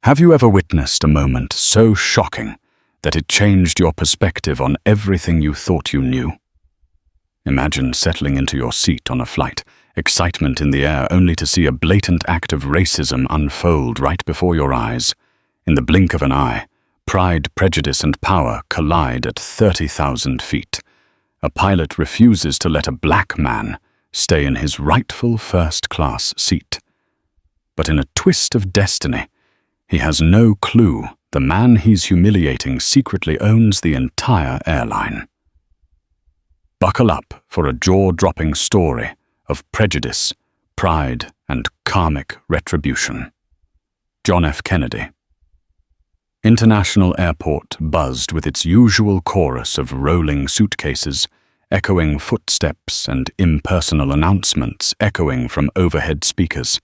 Have you ever witnessed a moment so shocking that it changed your perspective on everything you thought you knew? Imagine settling into your seat on a flight, excitement in the air, only to see a blatant act of racism unfold right before your eyes. In the blink of an eye, pride, prejudice, and power collide at 30,000 feet. A pilot refuses to let a black man stay in his rightful first-class seat. But in a twist of destiny, he has no clue the man he's humiliating secretly owns the entire airline. Buckle up for a jaw-dropping story of prejudice, pride, and karmic retribution. John F. Kennedy. International Airport buzzed with its usual chorus of rolling suitcases, echoing footsteps, and impersonal announcements echoing from overhead speakers.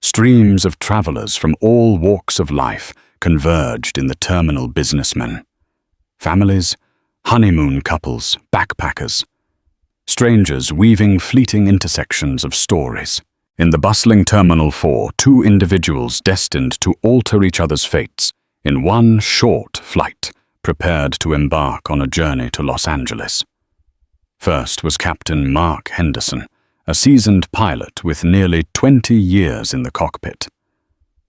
Streams of travelers from all walks of life converged in the terminal businessmen. Families, honeymoon couples, backpackers. Strangers weaving fleeting intersections of stories. In the bustling Terminal 4, two individuals destined to alter each other's fates in one short flight, prepared to embark on a journey to Los Angeles. First was Captain Mark Henderson, a seasoned pilot with nearly 20 years in the cockpit.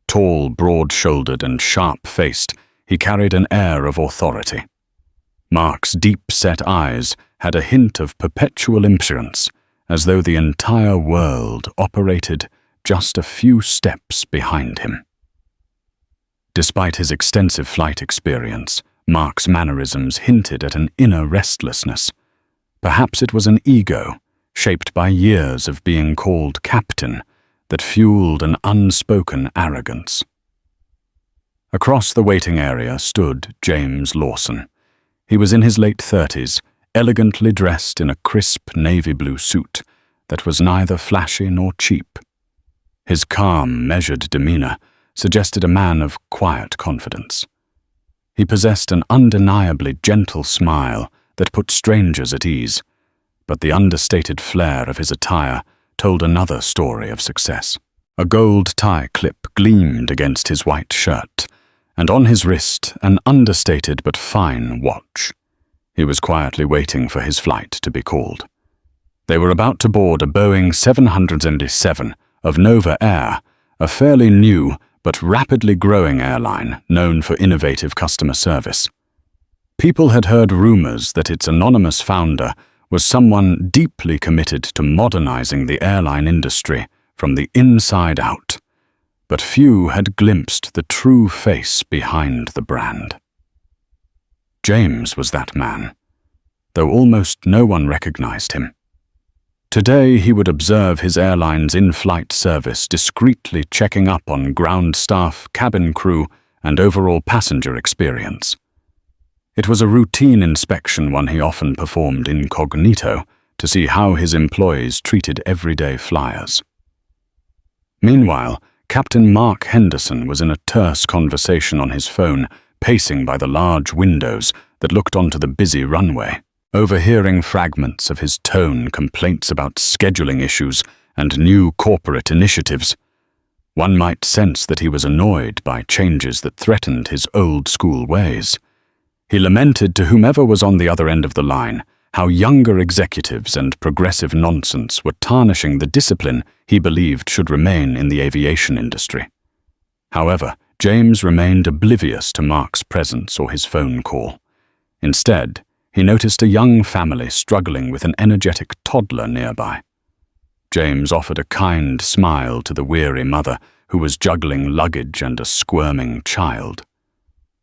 Tall, broad-shouldered, and sharp-faced, he carried an air of authority. Mark's deep-set eyes had a hint of perpetual impudence, as though the entire world operated just a few steps behind him. Despite his extensive flight experience, Mark's mannerisms hinted at an inner restlessness. Perhaps it was an ego, shaped by years of being called captain, that fueled an unspoken arrogance. Across the waiting area stood James Lawson. He was in his late 30s, elegantly dressed in a crisp navy blue suit that was neither flashy nor cheap. His calm, measured demeanor suggested a man of quiet confidence. He possessed an undeniably gentle smile that put strangers at ease, but the understated flair of his attire told another story of success. A gold tie clip gleamed against his white shirt, and on his wrist an understated but fine watch. He was quietly waiting for his flight to be called. They were about to board a Boeing 787 of Nova Air, a fairly new but rapidly growing airline known for innovative customer service. People had heard rumors that its anonymous founder was someone deeply committed to modernizing the airline industry from the inside out, but few had glimpsed the true face behind the brand. James was that man, though almost no one recognized him. Today he would observe his airline's in-flight service discreetly checking up on ground staff, cabin crew, and overall passenger experience. It was a routine inspection, one he often performed incognito to see how his employees treated everyday flyers. Meanwhile, Captain Mark Henderson was in a terse conversation on his phone, pacing by the large windows that looked onto the busy runway. Overhearing fragments of his tone, complaints about scheduling issues and new corporate initiatives, one might sense that he was annoyed by changes that threatened his old-school ways. He lamented to whomever was on the other end of the line how younger executives and progressive nonsense were tarnishing the discipline he believed should remain in the aviation industry. However, James remained oblivious to Mark's presence or his phone call. Instead, he noticed a young family struggling with an energetic toddler nearby. James offered a kind smile to the weary mother who was juggling luggage and a squirming child.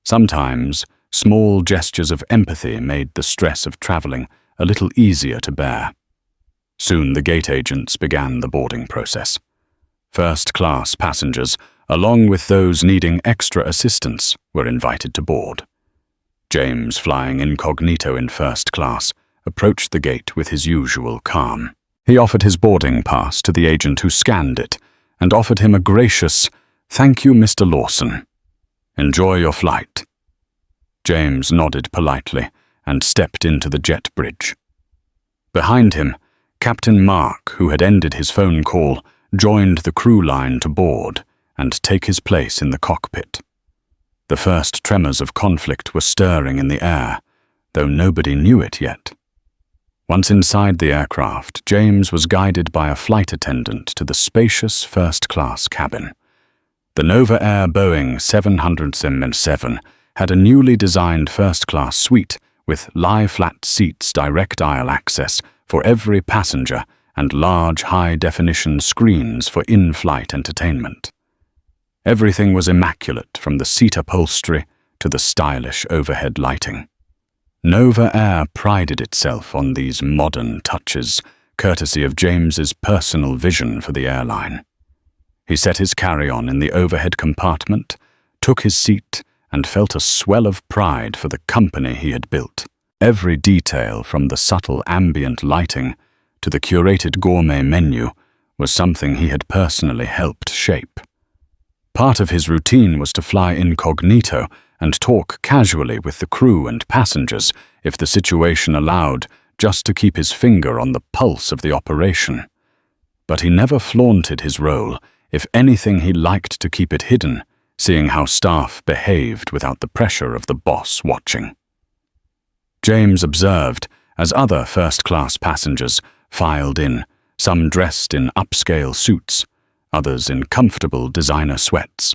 Sometimes, small gestures of empathy made the stress of traveling a little easier to bear. Soon the gate agents began the boarding process. First-class passengers, along with those needing extra assistance, were invited to board. James, flying incognito in first class, approached the gate with his usual calm. He offered his boarding pass to the agent who scanned it and offered him a gracious, "Thank you, Mr. Lawson. Enjoy your flight." James nodded politely and stepped into the jet bridge. Behind him, Captain Mark, who had ended his phone call, joined the crew line to board and take his place in the cockpit. The first tremors of conflict were stirring in the air, though nobody knew it yet. Once inside the aircraft, James was guided by a flight attendant to the spacious first-class cabin. The Nova Air Boeing 707 had a newly designed first-class suite with lie-flat seats, direct aisle access for every passenger, and large high-definition screens for in-flight entertainment. Everything was immaculate, from the seat upholstery to the stylish overhead lighting. Nova Air prided itself on these modern touches, courtesy of James's personal vision for the airline. He set his carry-on in the overhead compartment, took his seat, and felt a swell of pride for the company he had built. Every detail, from the subtle ambient lighting to the curated gourmet menu, was something he had personally helped shape. Part of his routine was to fly incognito and talk casually with the crew and passengers if the situation allowed, just to keep his finger on the pulse of the operation. But he never flaunted his role. If anything, he liked to keep it hidden, seeing how staff behaved without the pressure of the boss watching. James observed as other first-class passengers filed in, some dressed in upscale suits, others in comfortable designer sweats.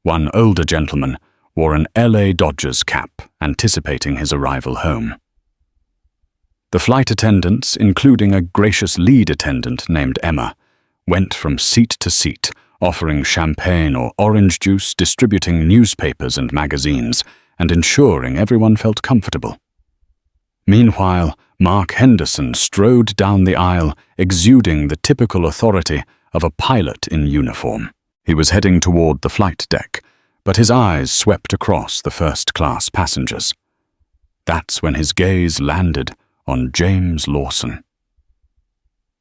One older gentleman wore an LA Dodgers cap, anticipating his arrival home. The flight attendants, including a gracious lead attendant named Emma, went from seat to seat, offering champagne or orange juice, distributing newspapers and magazines, and ensuring everyone felt comfortable. Meanwhile, Mark Henderson strode down the aisle, exuding the typical authority of a pilot in uniform. He was heading toward the flight deck, but his eyes swept across the first-class passengers. That's when his gaze landed on James Lawson.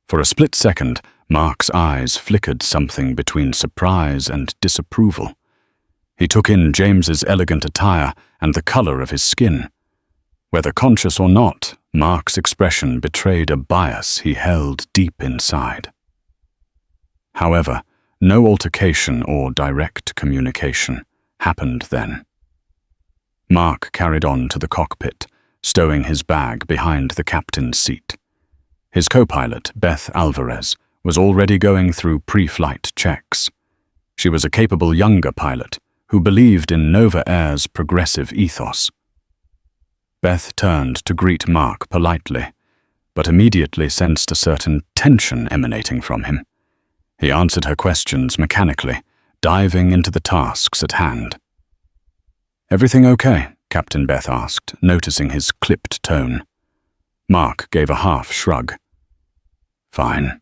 For a split second, Mark's eyes flickered something between surprise and disapproval. He took in James's elegant attire and the color of his skin. Whether conscious or not, Mark's expression betrayed a bias he held deep inside. However, no altercation or direct communication happened then. Mark carried on to the cockpit, stowing his bag behind the captain's seat. His co-pilot, Beth Alvarez, was already going through pre-flight checks. She was a capable younger pilot who believed in Nova Air's progressive ethos. Beth turned to greet Mark politely, but immediately sensed a certain tension emanating from him. He answered her questions mechanically, diving into the tasks at hand. "Everything okay?" Captain Beth asked, noticing his clipped tone. Mark gave a half shrug. "Fine.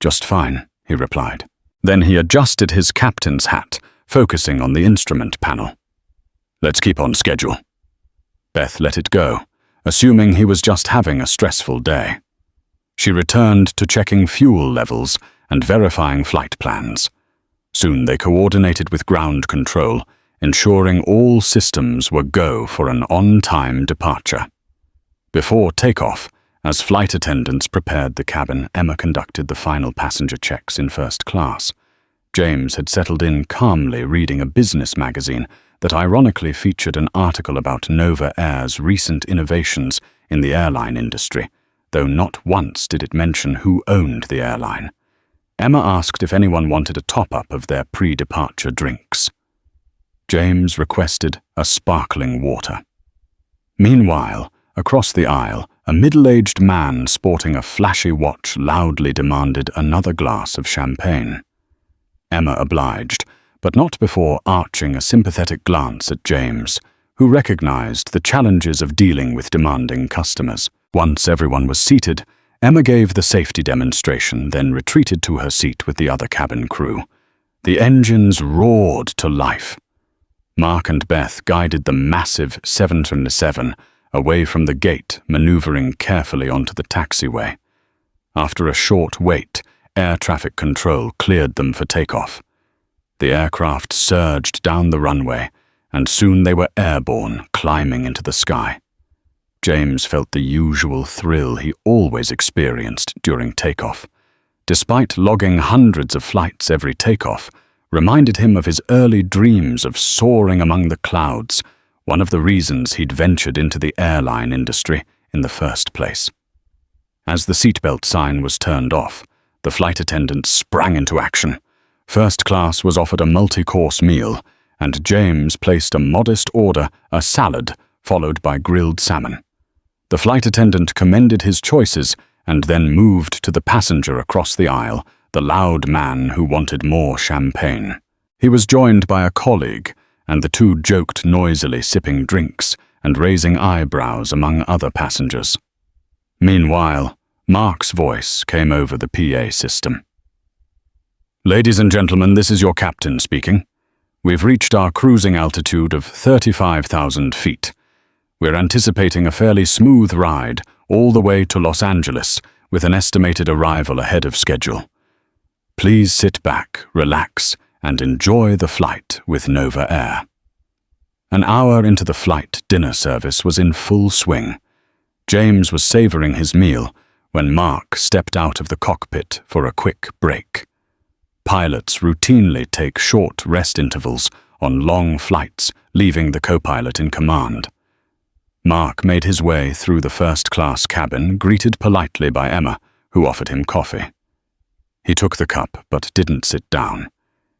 Just fine," he replied. Then he adjusted his captain's hat, focusing on the instrument panel. "Let's keep on schedule." Beth let it go, assuming he was just having a stressful day. She returned to checking fuel levels and verifying flight plans. Soon they coordinated with ground control, ensuring all systems were go for an on-time departure. Before takeoff, as flight attendants prepared the cabin, Emma conducted the final passenger checks in first class. James had settled in calmly, reading a business magazine that ironically featured an article about Nova Air's recent innovations in the airline industry, though not once did it mention who owned the airline. Emma asked if anyone wanted a top-up of their pre-departure drinks. James requested a sparkling water. Meanwhile, across the aisle, a middle-aged man sporting a flashy watch loudly demanded another glass of champagne. Emma obliged, but not before arching a sympathetic glance at James, who recognized the challenges of dealing with demanding customers. Once everyone was seated, Emma gave the safety demonstration, then retreated to her seat with the other cabin crew. The engines roared to life. Mark and Beth guided the massive 737 away from the gate, maneuvering carefully onto the taxiway. After a short wait, air traffic control cleared them for takeoff. The aircraft surged down the runway, and soon they were airborne, climbing into the sky. James felt the usual thrill he always experienced during takeoff. Despite logging hundreds of flights every takeoff, reminded him of his early dreams of soaring among the clouds, one of the reasons he'd ventured into the airline industry in the first place. As the seatbelt sign was turned off, the flight attendant sprang into action. First class was offered a multi-course meal, and James placed a modest order, a salad, followed by grilled salmon. The flight attendant commended his choices and then moved to the passenger across the aisle, the loud man who wanted more champagne. He was joined by a colleague, and the two joked noisily, sipping drinks and raising eyebrows among other passengers. Meanwhile, Mark's voice came over the PA system. "Ladies and gentlemen, this is your captain speaking. We've reached our cruising altitude of 35,000 feet. We're anticipating a fairly smooth ride all the way to Los Angeles, with an estimated arrival ahead of schedule. Please sit back, relax, and enjoy the flight with Nova Air." An hour into the flight, dinner service was in full swing. James was savoring his meal when Mark stepped out of the cockpit for a quick break. Pilots routinely take short rest intervals on long flights, leaving the co-pilot in command. Mark made his way through the first-class cabin, greeted politely by Emma, who offered him coffee. He took the cup but didn't sit down.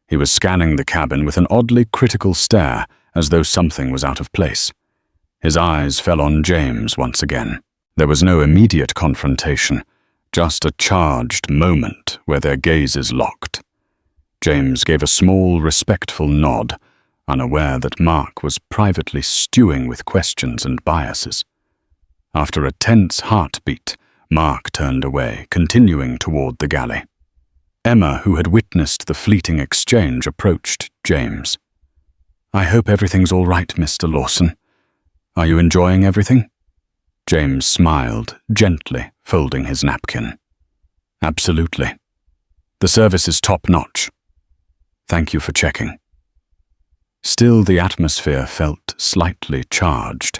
He was scanning the cabin with an oddly critical stare, as though something was out of place. His eyes fell on James once again. There was no immediate confrontation, just a charged moment where their gazes locked. James gave a small, respectful nod, unaware that Mark was privately stewing with questions and biases. After a tense heartbeat, Mark turned away, continuing toward the galley. Emma, who had witnessed the fleeting exchange, approached James. "I hope everything's all right, Mr. Lawson. Are you enjoying everything?" James smiled, gently folding his napkin. "Absolutely. The service is top-notch. Thank you for checking." Still, the atmosphere felt slightly charged.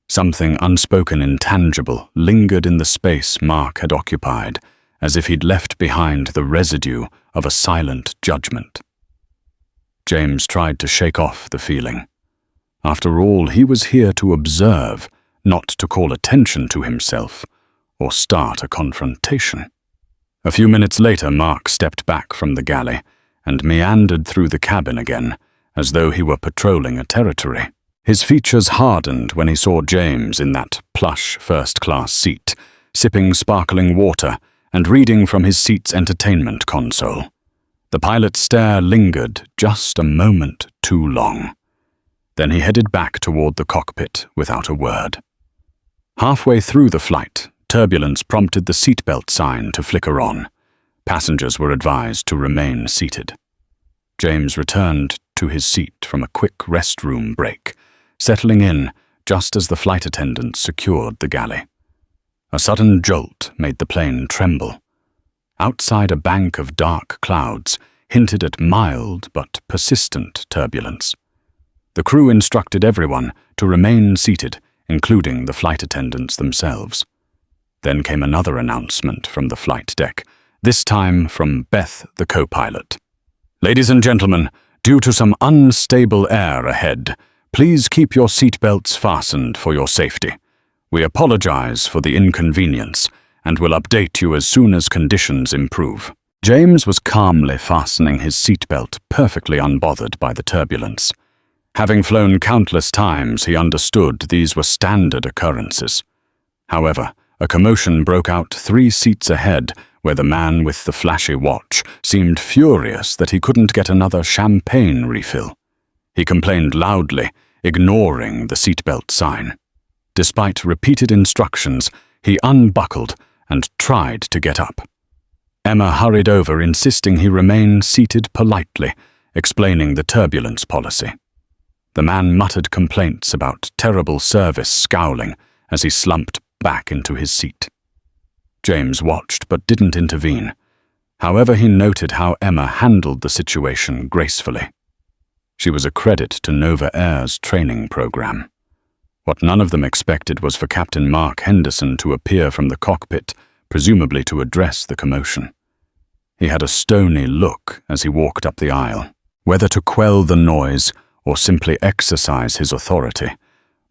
Something unspoken, intangible, lingered in the space Mark had occupied, as if he'd left behind the residue of a silent judgment. James tried to shake off the feeling. After all, he was here to observe, not to call attention to himself or start a confrontation. A few minutes later, Mark stepped back from the galley and meandered through the cabin again, as though he were patrolling a territory. His features hardened when he saw James in that plush first-class seat, sipping sparkling water and reading from his seat's entertainment console. The pilot's stare lingered just a moment too long. Then he headed back toward the cockpit without a word. Halfway through the flight, turbulence prompted the seatbelt sign to flicker on. Passengers were advised to remain seated. James returned to his seat from a quick restroom break, settling in just as the flight attendant secured the galley. A sudden jolt made the plane tremble. Outside, a bank of dark clouds hinted at mild but persistent turbulence. The crew instructed everyone to remain seated, including the flight attendants themselves. Then came another announcement from the flight deck, this time from Beth, the co-pilot. "Ladies and gentlemen, due to some unstable air ahead, please keep your seatbelts fastened for your safety. We apologize for the inconvenience and will update you as soon as conditions improve." James was calmly fastening his seatbelt, perfectly unbothered by the turbulence. Having flown countless times, he understood these were standard occurrences. However, a commotion broke out 3 seats ahead, where the man with the flashy watch seemed furious that he couldn't get another champagne refill. He complained loudly, ignoring the seatbelt sign. Despite repeated instructions, he unbuckled and tried to get up. Emma hurried over, insisting he remain seated politely, explaining the turbulence policy. The man muttered complaints about terrible service, scowling as he slumped back into his seat. James watched but didn't intervene. However, he noted how Emma handled the situation gracefully. She was a credit to Nova Air's training program. What none of them expected was for Captain Mark Henderson to appear from the cockpit, presumably to address the commotion. He had a stony look as he walked up the aisle. Whether to quell the noise or simply exercise his authority,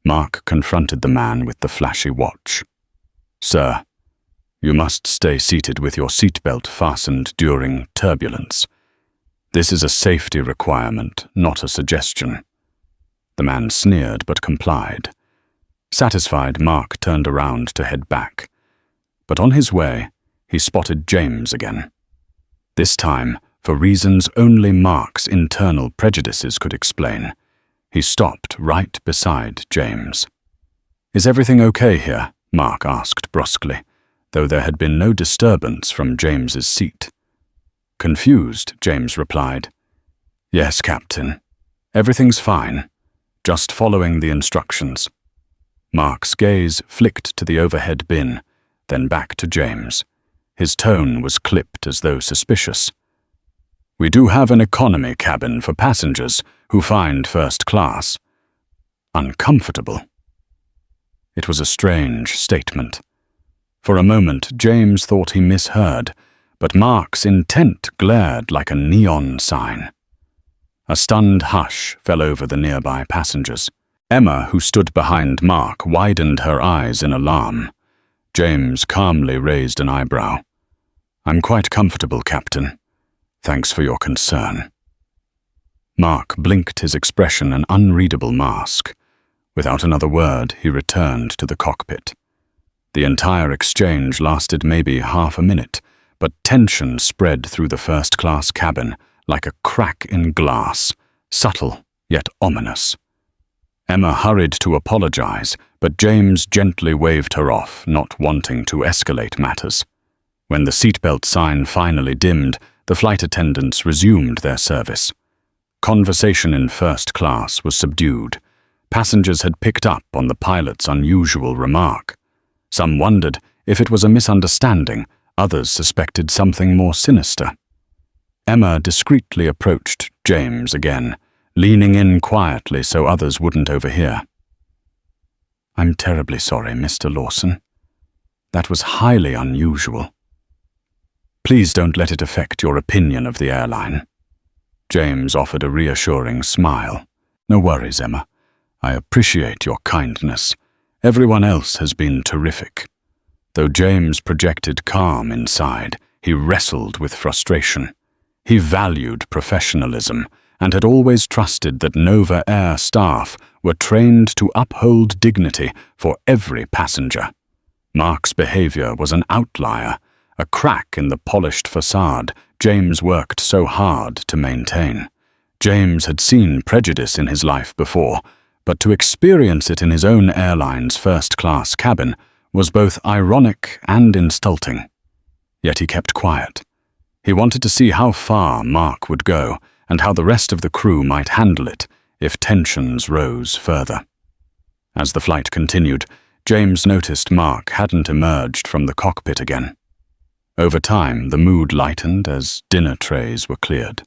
Mark confronted the man with the flashy watch. "Sir, you must stay seated with your seatbelt fastened during turbulence. This is a safety requirement, not a suggestion." The man sneered but complied. Satisfied, Mark turned around to head back. But on his way, he spotted James again. This time, for reasons only Mark's internal prejudices could explain, he stopped right beside James. "Is everything okay here?" Mark asked brusquely, though there had been no disturbance from James's seat. Confused, James replied, "Yes, Captain. Everything's fine. Just following the instructions." Mark's gaze flicked to the overhead bin, then back to James. His tone was clipped as though suspicious. "We do have an economy cabin for passengers who find first class uncomfortable." It was a strange statement. For a moment, James thought he misheard, but Mark's intent glared like a neon sign. A stunned hush fell over the nearby passengers. Emma, who stood behind Mark, widened her eyes in alarm. James calmly raised an eyebrow. "I'm quite comfortable, Captain. Thanks for your concern." Mark blinked, his expression an unreadable mask. Without another word, he returned to the cockpit. The entire exchange lasted maybe half a minute, but tension spread through the first-class cabin like a crack in glass, subtle yet ominous. Emma hurried to apologize, but James gently waved her off, not wanting to escalate matters. When the seatbelt sign finally dimmed, the flight attendants resumed their service. Conversation in first class was subdued. Passengers had picked up on the pilot's unusual remark. Some wondered if it was a misunderstanding, others suspected something more sinister. Emma discreetly approached James again, leaning in quietly so others wouldn't overhear. "I'm terribly sorry, Mr. Lawson. That was highly unusual. Please don't let it affect your opinion of the airline." James offered a reassuring smile. "No worries, Emma. I appreciate your kindness. Everyone else has been terrific." Though James projected calm inside, he wrestled with frustration. He valued professionalism and had always trusted that Nova Air staff were trained to uphold dignity for every passenger. Mark's behavior was an outlier, a crack in the polished facade James worked so hard to maintain. James had seen prejudice in his life before, but to experience it in his own airline's first-class cabin was both ironic and insulting. Yet he kept quiet. He wanted to see how far Mark would go and how the rest of the crew might handle it if tensions rose further. As the flight continued, James noticed Mark hadn't emerged from the cockpit again. Over time, the mood lightened as dinner trays were cleared.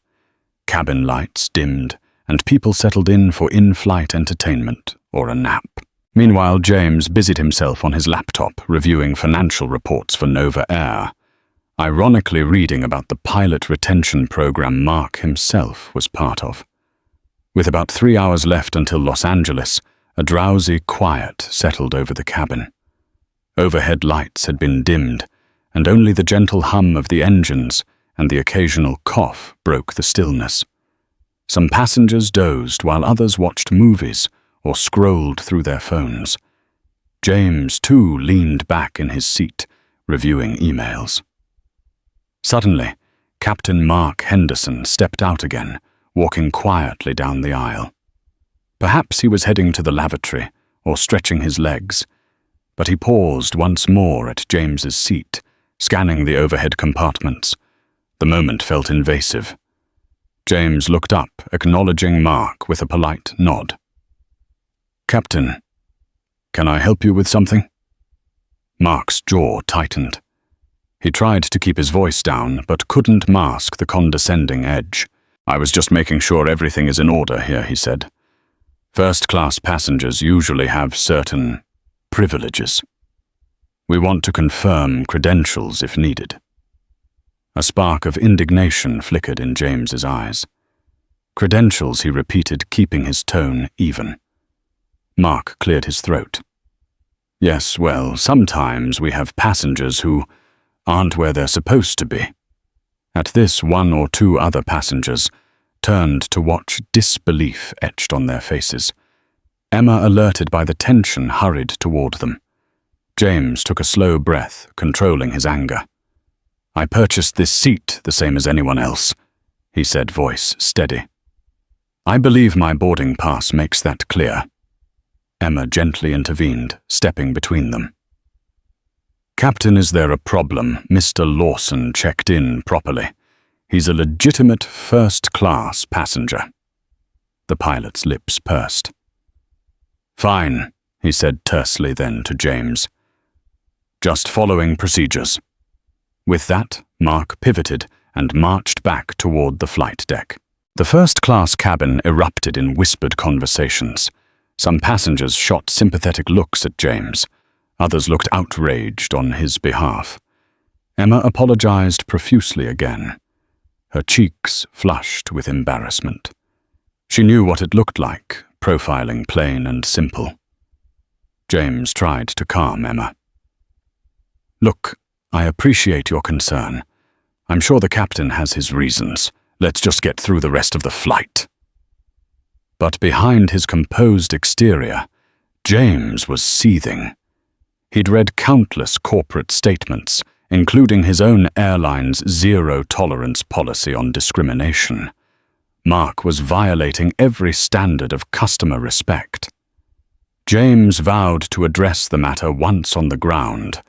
Cabin lights dimmed, and people settled in for in-flight entertainment or a nap. Meanwhile, James busied himself on his laptop, reviewing financial reports for Nova Air, ironically reading about the pilot retention program Mark himself was part of. With about 3 hours left until Los Angeles, a drowsy quiet settled over the cabin. Overhead lights had been dimmed, and only the gentle hum of the engines and the occasional cough broke the stillness. Some passengers dozed while others watched movies or scrolled through their phones. James, too, leaned back in his seat, reviewing emails. Suddenly, Captain Mark Henderson stepped out again, walking quietly down the aisle. Perhaps he was heading to the lavatory or stretching his legs, but he paused once more at James's seat, scanning the overhead compartments. The moment felt invasive. James looked up, acknowledging Mark with a polite nod. "Captain, can I help you with something?" Mark's jaw tightened. He tried to keep his voice down, but couldn't mask the condescending edge. "I was just making sure everything is in order here," he said. "First-class passengers usually have certain privileges. We want to confirm credentials if needed." A spark of indignation flickered in James's eyes. Credentials, he repeated, keeping his tone even. Mark cleared his throat. Yes, well, sometimes we have passengers who aren't where they're supposed to be. At this, one or two other passengers turned to watch, disbelief etched on their faces. Emma, alerted by the tension, hurried toward them. James took a slow breath, controlling his anger. I purchased this seat the same as anyone else, he said, voice steady. I believe my boarding pass makes that clear. Emma gently intervened, stepping between them. Captain, is there a problem? Mr. Lawson checked in properly. He's a legitimate first-class passenger. The pilot's lips pursed. Fine, he said tersely then to James. Just following procedures. With that, Mark pivoted and marched back toward the flight deck. The first-class cabin erupted in whispered conversations. Some passengers shot sympathetic looks at James. Others looked outraged on his behalf. Emma apologized profusely again. Her cheeks flushed with embarrassment. She knew what it looked like, profiling plain and simple. James tried to calm Emma. Look, I appreciate your concern. I'm sure the captain has his reasons. Let's just get through the rest of the flight. But behind his composed exterior, James was seething. He'd read countless corporate statements, including his own airline's zero-tolerance policy on discrimination. Mark was violating every standard of customer respect. James vowed to address the matter once on the ground,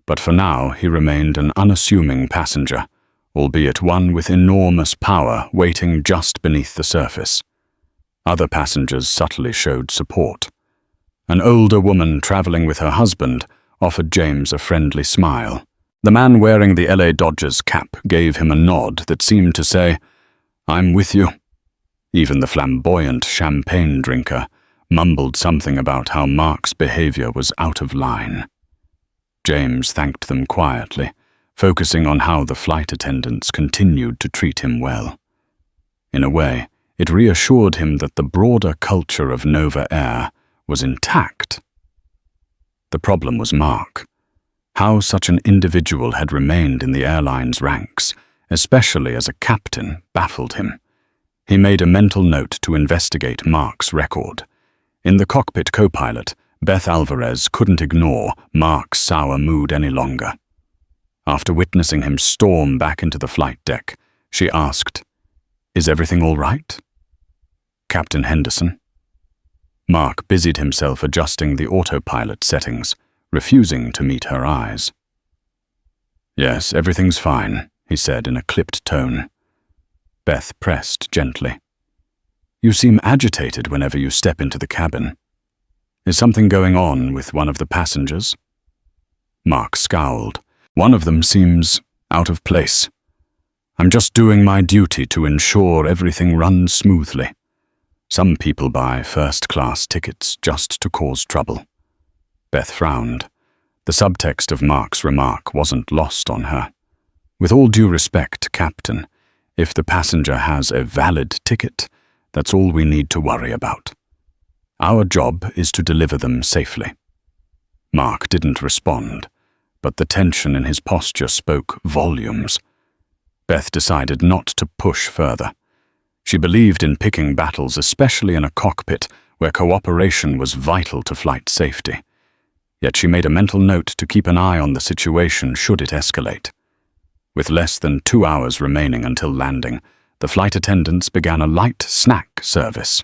but for now he remained an unassuming passenger, albeit one with enormous power waiting just beneath the surface. Other passengers subtly showed support. An older woman traveling with her husband offered James a friendly smile. The man wearing the LA Dodgers cap gave him a nod that seemed to say, I'm with you. Even the flamboyant champagne drinker mumbled something about how Mark's behavior was out of line. James thanked them quietly, focusing on how the flight attendants continued to treat him well. In a way, it reassured him that the broader culture of Nova Air was intact. The problem was Mark. How such an individual had remained in the airline's ranks, especially as a captain, baffled him. He made a mental note to investigate Mark's record. In the cockpit co-pilot, Beth Alvarez couldn't ignore Mark's sour mood any longer. After witnessing him storm back into the flight deck, she asked, Is everything all right? Captain Henderson? Mark busied himself adjusting the autopilot settings, refusing to meet her eyes. Yes, everything's fine, he said in a clipped tone. Beth pressed gently. You seem agitated whenever you step into the cabin. Is something going on with one of the passengers? Mark scowled. One of them seems out of place. I'm just doing my duty to ensure everything runs smoothly. Some people buy first-class tickets just to cause trouble. Beth frowned. The subtext of Mark's remark wasn't lost on her. With all due respect, Captain, if the passenger has a valid ticket, that's all we need to worry about. Our job is to deliver them safely. Mark didn't respond, but the tension in his posture spoke volumes. Beth decided not to push further. She believed in picking battles, especially in a cockpit where cooperation was vital to flight safety. Yet she made a mental note to keep an eye on the situation should it escalate. With less than 2 hours remaining until landing, the flight attendants began a light snack service.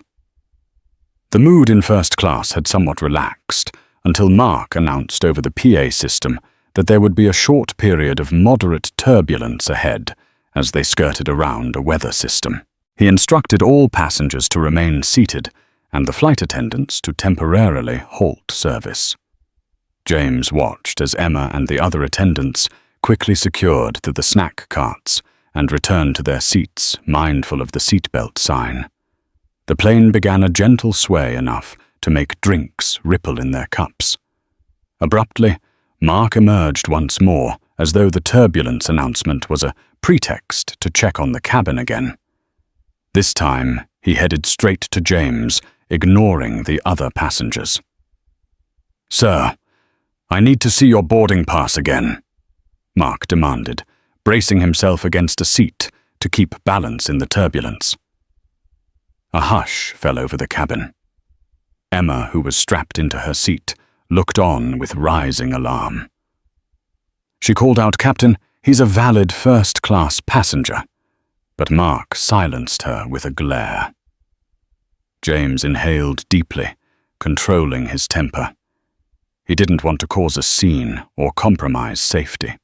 The mood in first class had somewhat relaxed until Mark announced over the PA system that there would be a short period of moderate turbulence ahead as they skirted around a weather system. He instructed all passengers to remain seated and the flight attendants to temporarily halt service. James watched as Emma and the other attendants quickly secured to the snack carts and returned to their seats, mindful of the seatbelt sign. The plane began a gentle sway enough to make drinks ripple in their cups. Abruptly, Mark emerged once more, as though the turbulence announcement was a pretext to check on the cabin again. This time, He headed straight to James, ignoring the other passengers. "Sir, I need to see your boarding pass again," Mark demanded, bracing himself against a seat to keep balance in the turbulence. A hush fell over the cabin. Emma, who was strapped into her seat, looked on with rising alarm. She called out, "Captain, he's a valid first-class passenger." But Mark silenced her with a glare. James inhaled deeply, controlling his temper. He didn't want to cause a scene or compromise safety.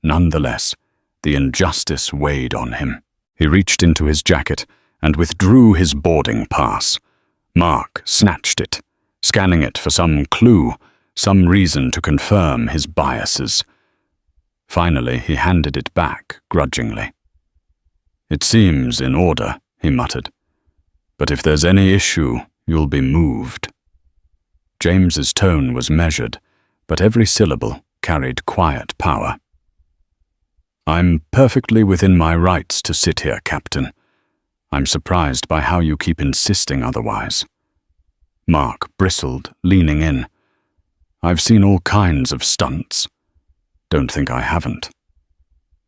Nonetheless, the injustice weighed on him. He reached into his jacket and withdrew his boarding pass. Mark snatched it, scanning it for some clue, some reason to confirm his biases. Finally, he handed it back grudgingly. "It seems in order," he muttered. "But if there's any issue, you'll be moved." James's tone was measured, but every syllable carried quiet power. "I'm perfectly within my rights to sit here, Captain. I'm surprised by how you keep insisting otherwise." Mark bristled, leaning in. "I've seen all kinds of stunts. Don't think I haven't."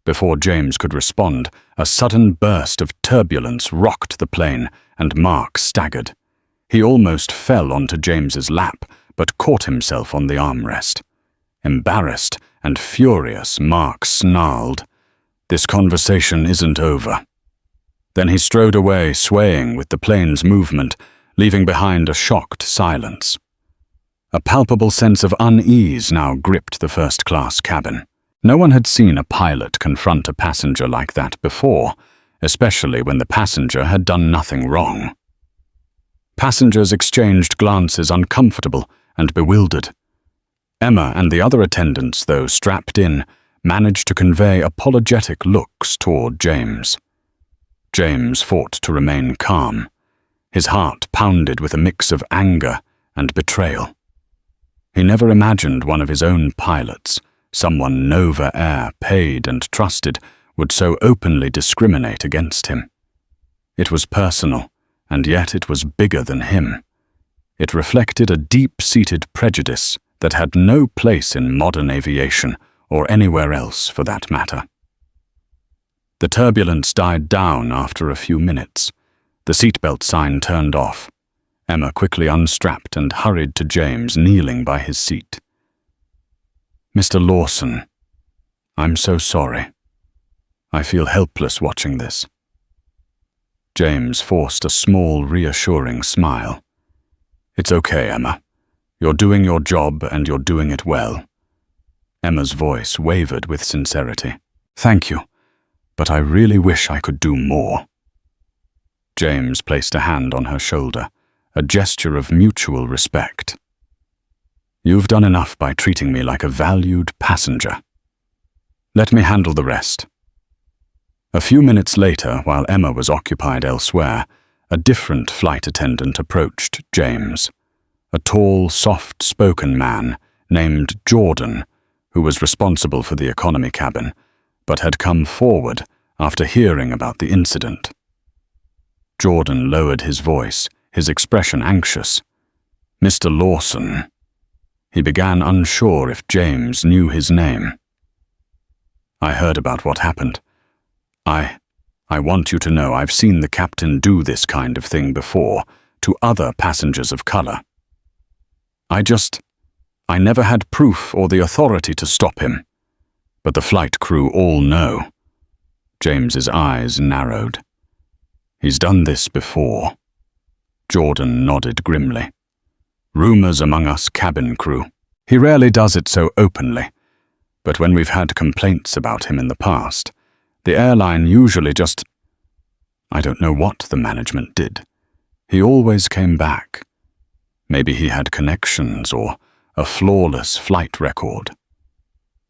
Before James could respond, a sudden burst of turbulence rocked the plane, and Mark staggered. He almost fell onto James's lap, but caught himself on the armrest. Embarrassed and furious, Mark snarled, "This conversation isn't over." Then he strode away, swaying with the plane's movement, leaving behind a shocked silence. A palpable sense of unease now gripped the first-class cabin. No one had seen a pilot confront a passenger like that before, especially when the passenger had done nothing wrong. Passengers exchanged glances, uncomfortable and bewildered. Emma and the other attendants, though strapped in, managed to convey apologetic looks toward James. James fought to remain calm. His heart pounded with a mix of anger and betrayal. He never imagined one of his own pilots, someone Nova Air paid and trusted, would so openly discriminate against him. It was personal, and yet it was bigger than him. It reflected a deep-seated prejudice that had no place in modern aviation, or anywhere else for that matter. The turbulence died down after a few minutes. The seatbelt sign turned off. Emma quickly unstrapped and hurried to James, kneeling by his seat. "Mr. Lawson, I'm so sorry. I feel helpless watching this." James forced a small, reassuring smile. "It's okay, Emma. You're doing your job and you're doing it well." Emma's voice wavered with sincerity. "Thank you, but I really wish I could do more." James placed a hand on her shoulder, a gesture of mutual respect. "You've done enough by treating me like a valued passenger. Let me handle the rest." A few minutes later, while Emma was occupied elsewhere, a different flight attendant approached James. A tall, soft-spoken man named Jordan, who was responsible for the economy cabin, but had come forward after hearing about the incident. Jordan lowered his voice, his expression anxious. "Mr. Lawson." He began, unsure if James knew his name. "I heard about what happened. I want you to know I've seen the captain do this kind of thing before, to other passengers of color. I never had proof or the authority to stop him. But the flight crew all know." James's eyes narrowed. "He's done this before." Jordan nodded grimly. "Rumors among us cabin crew. He rarely does it so openly, but when we've had complaints about him in the past, the airline usually just... I don't know what the management did. He always came back. Maybe he had connections or a flawless flight record.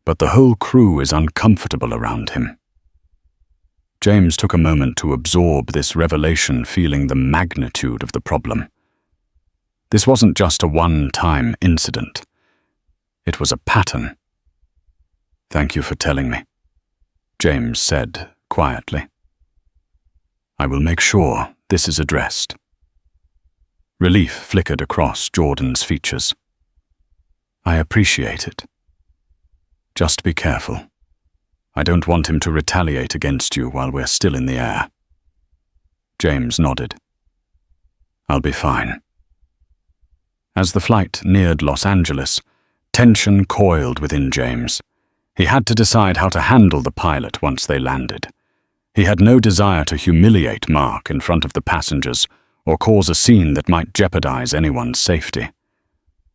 But the whole crew is uncomfortable around him." James took a moment to absorb this revelation, feeling the magnitude of the problem. This wasn't just a one-time incident. It was a pattern. "Thank you for telling me," James said quietly. "I will make sure this is addressed." Relief flickered across Jordan's features. "I appreciate it. Just be careful. I don't want him to retaliate against you while we're still in the air." James nodded. "I'll be fine." As the flight neared Los Angeles, tension coiled within James. He had to decide how to handle the pilot once they landed. He had no desire to humiliate Mark in front of the passengers or cause a scene that might jeopardize anyone's safety.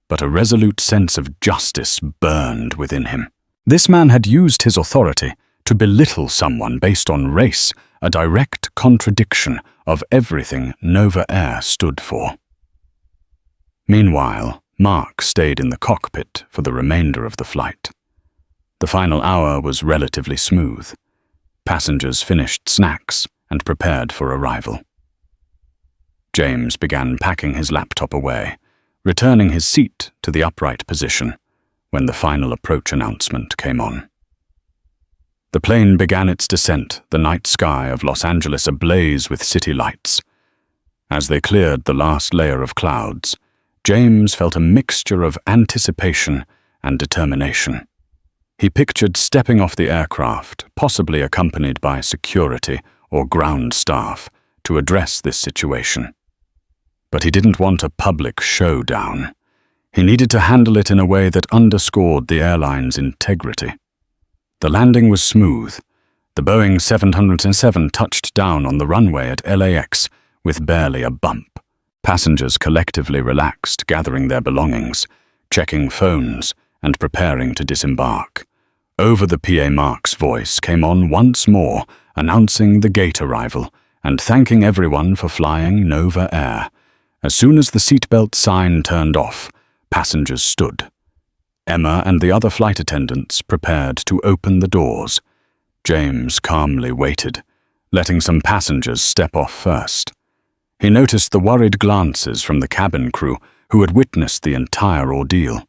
But a resolute sense of justice burned within him. This man had used his authority to belittle someone based on race, a direct contradiction of everything Nova Air stood for. Meanwhile, Mark stayed in the cockpit for the remainder of the flight. The final hour was relatively smooth. Passengers finished snacks and prepared for arrival. James began packing his laptop away, returning his seat to the upright position when the final approach announcement came on. The plane began its descent, the night sky of Los Angeles ablaze with city lights. As they cleared the last layer of clouds, James felt a mixture of anticipation and determination. He pictured stepping off the aircraft, possibly accompanied by security or ground staff, to address this situation. But he didn't want a public showdown. He needed to handle it in a way that underscored the airline's integrity. The landing was smooth. The Boeing 707 touched down on the runway at LAX with barely a bump. Passengers collectively relaxed, gathering their belongings, checking phones, and preparing to disembark. Over the PA Mark's voice came on once more, announcing the gate arrival and thanking everyone for flying Nova Air. As soon as the seatbelt sign turned off, passengers stood. Emma and the other flight attendants prepared to open the doors. James calmly waited, letting some passengers step off first. He noticed the worried glances from the cabin crew who had witnessed the entire ordeal.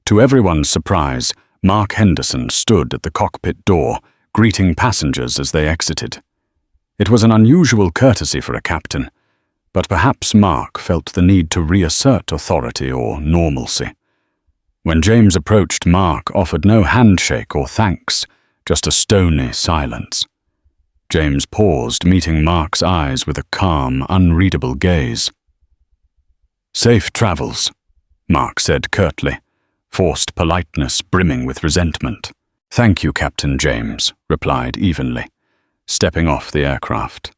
To everyone's surprise, Mark Henderson stood at the cockpit door, greeting passengers as they exited. It was an unusual courtesy for a captain, but perhaps Mark felt the need to reassert authority or normalcy. When James approached, Mark offered no handshake or thanks, just a stony silence. James paused, meeting Mark's eyes with a calm, unreadable gaze. "Safe travels," Mark said curtly, forced politeness brimming with resentment. "Thank you, Captain James," replied evenly, stepping off the aircraft.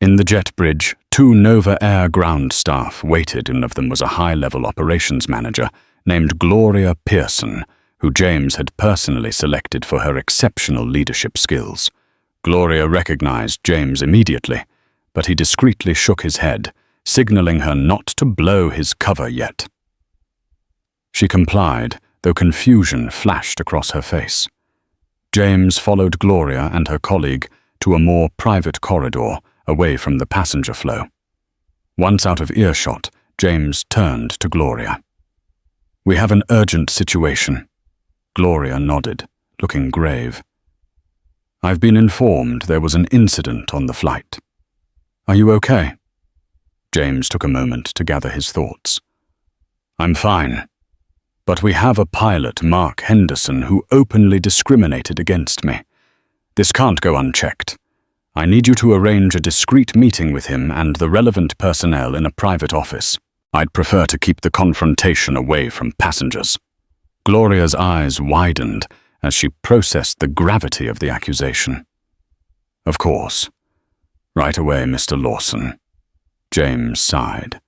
In the jet bridge, 2 Nova Air ground staff waited, and one of them was a high-level operations manager named Gloria Pearson, who James had personally selected for her exceptional leadership skills. Gloria recognized James immediately, but he discreetly shook his head, signaling her not to blow his cover yet. She complied, though confusion flashed across her face. James followed Gloria and her colleague to a more private corridor away from the passenger flow. Once out of earshot, James turned to Gloria. "We have an urgent situation." Gloria nodded, looking grave. "I've been informed there was an incident on the flight. Are you okay?" James took a moment to gather his thoughts. "I'm fine. But we have a pilot, Mark Henderson, who openly discriminated against me. This can't go unchecked. I need you to arrange a discreet meeting with him and the relevant personnel in a private office. I'd prefer to keep the confrontation away from passengers." Gloria's eyes widened as she processed the gravity of the accusation. "Of course. Right away, Mr. Lawson." James sighed.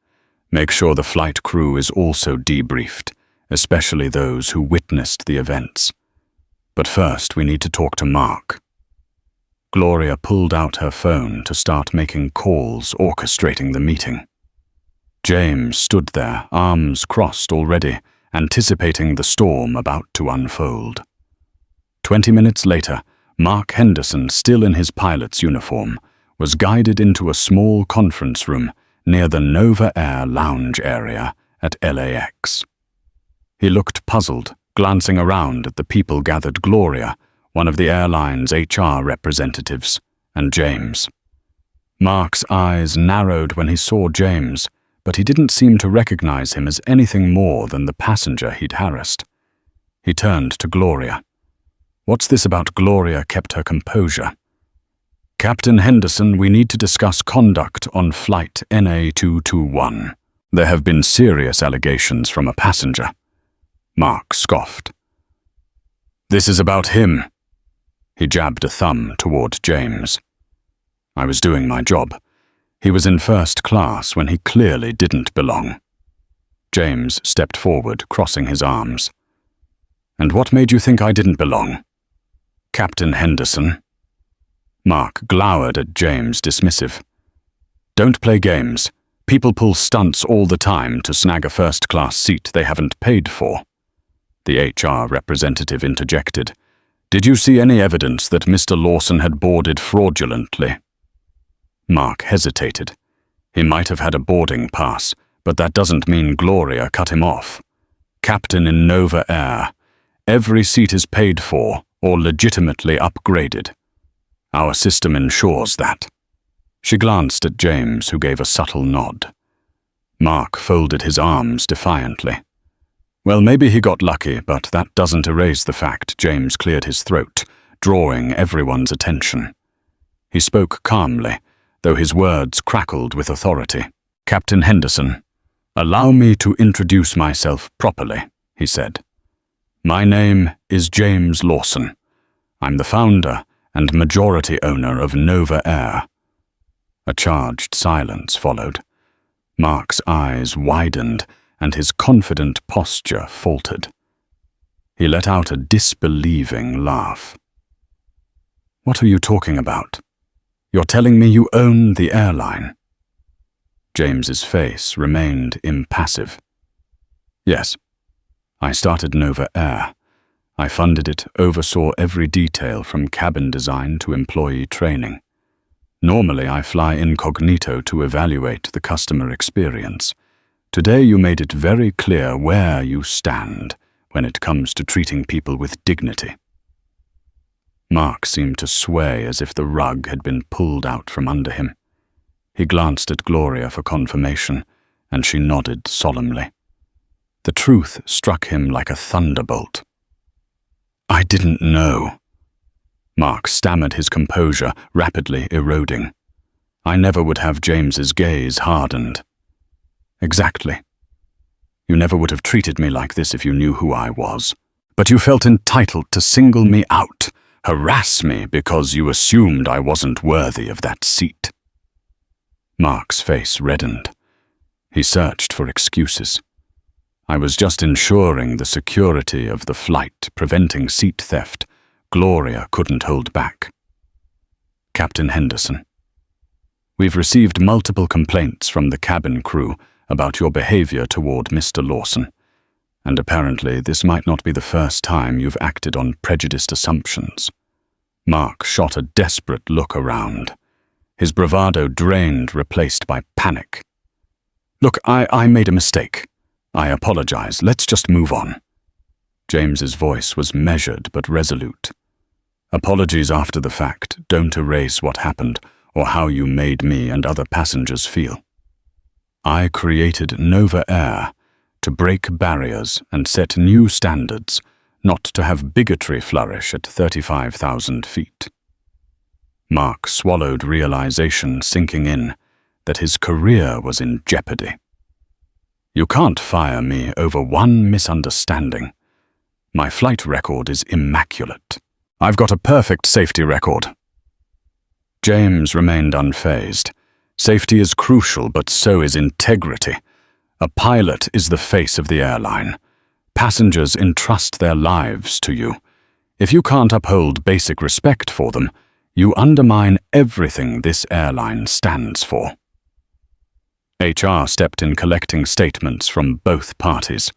"Make sure the flight crew is also debriefed, especially those who witnessed the events. But first, we need to talk to Mark." Gloria pulled out her phone to start making calls, orchestrating the meeting. James stood there, arms crossed already, anticipating the storm about to unfold. 20 minutes later, Mark Henderson, still in his pilot's uniform, was guided into a small conference room near the Nova Air lounge area at LAX. He looked puzzled, glancing around at the people gathered: Gloria, one of the airline's HR representatives, and James. Mark's eyes narrowed when he saw James, but he didn't seem to recognize him as anything more than the passenger he'd harassed. He turned to Gloria. What's this about Gloria kept her composure? Captain Henderson, we need to discuss conduct on flight NA221. There have been serious allegations from a passenger. Mark scoffed. This is about him. He jabbed a thumb toward James. I was doing my job. He was in first class when he clearly didn't belong. James stepped forward, crossing his arms. And what made you think I didn't belong? Captain Henderson. Mark glowered at James, dismissive. Don't play games. People pull stunts all the time to snag a first-class seat they haven't paid for. The HR representative interjected. Did you see any evidence that Mr. Lawson had boarded fraudulently? Mark hesitated. He might have had a boarding pass, but that doesn't mean Gloria cut him off. Captain in Nova Air. Every seat is paid for or legitimately upgraded. Our system ensures that. She glanced at James, who gave a subtle nod. Mark folded his arms defiantly. Well, maybe he got lucky, but that doesn't erase the fact James cleared his throat, drawing everyone's attention. He spoke calmly, though his words crackled with authority. Captain Henderson, allow me to introduce myself properly, he said. My name is James Lawson. I'm the founder and majority owner of Nova Air. A charged silence followed. Mark's eyes widened and his confident posture faltered. He let out a disbelieving laugh. What are you talking about? You're telling me you own the airline? James's face remained impassive. Yes. I started Nova Air. I funded it, oversaw every detail from cabin design to employee training. Normally, I fly incognito to evaluate the customer experience. Today, you made it very clear where you stand when it comes to treating people with dignity. Mark seemed to sway as if the rug had been pulled out from under him. He glanced at Gloria for confirmation, and she nodded solemnly. The truth struck him like a thunderbolt. I didn't know. Mark stammered, his composure rapidly eroding. I never would have James's gaze hardened. Exactly. You never would have treated me like this if you knew who I was. But you felt entitled to single me out, harass me because you assumed I wasn't worthy of that seat. Mark's face reddened. He searched for excuses. I was just ensuring the security of the flight, preventing seat theft. Gloria couldn't hold back. Captain Henderson, we've received multiple complaints from the cabin crew about your behavior toward Mr. Lawson, and apparently this might not be the first time you've acted on prejudiced assumptions. Mark shot a desperate look around. His bravado drained, replaced by panic. Look, I made a mistake. I apologize. Let's just move on. James's voice was measured but resolute. Apologies after the fact don't erase what happened or how you made me and other passengers feel. I created Nova Air to break barriers and set new standards, not to have bigotry flourish at 35,000 feet. Mark swallowed realization sinking in that his career was in jeopardy. You can't fire me over one misunderstanding. My flight record is immaculate. I've got a perfect safety record. James remained unfazed. Safety is crucial, but so is integrity. A pilot is the face of the airline. Passengers entrust their lives to you. If you can't uphold basic respect for them, you undermine everything this airline stands for. HR stepped in, collecting statements from both parties.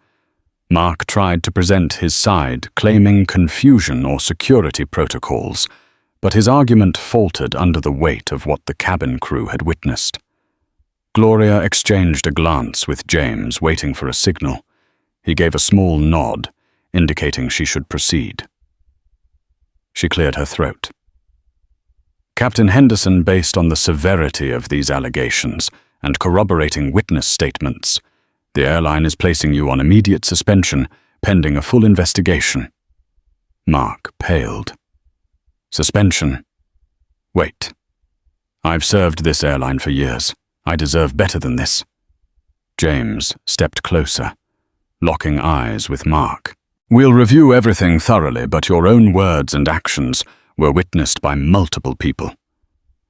Mark tried to present his side, claiming confusion or security protocols, but his argument faltered under the weight of what the cabin crew had witnessed. Gloria exchanged a glance with James, waiting for a signal. He gave a small nod, indicating she should proceed. She cleared her throat. Captain Henderson, based on the severity of these allegations and corroborating witness statements, the airline is placing you on immediate suspension pending a full investigation. Mark paled. Suspension? Wait. I've served this airline for years. I deserve better than this. James stepped closer, locking eyes with Mark. We'll review everything thoroughly, but your own words and actions were witnessed by multiple people.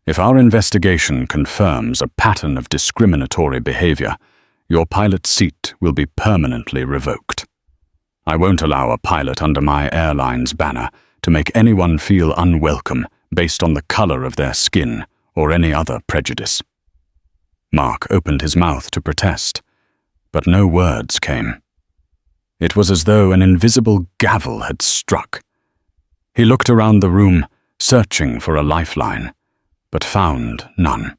If our investigation confirms a pattern of discriminatory behavior, your pilot's seat will be permanently revoked. I won't allow a pilot under my airline's banner to make anyone feel unwelcome based on the color of their skin or any other prejudice. Mark opened his mouth to protest, but no words came. It was as though an invisible gavel had struck. He looked around the room, searching for a lifeline, but found none.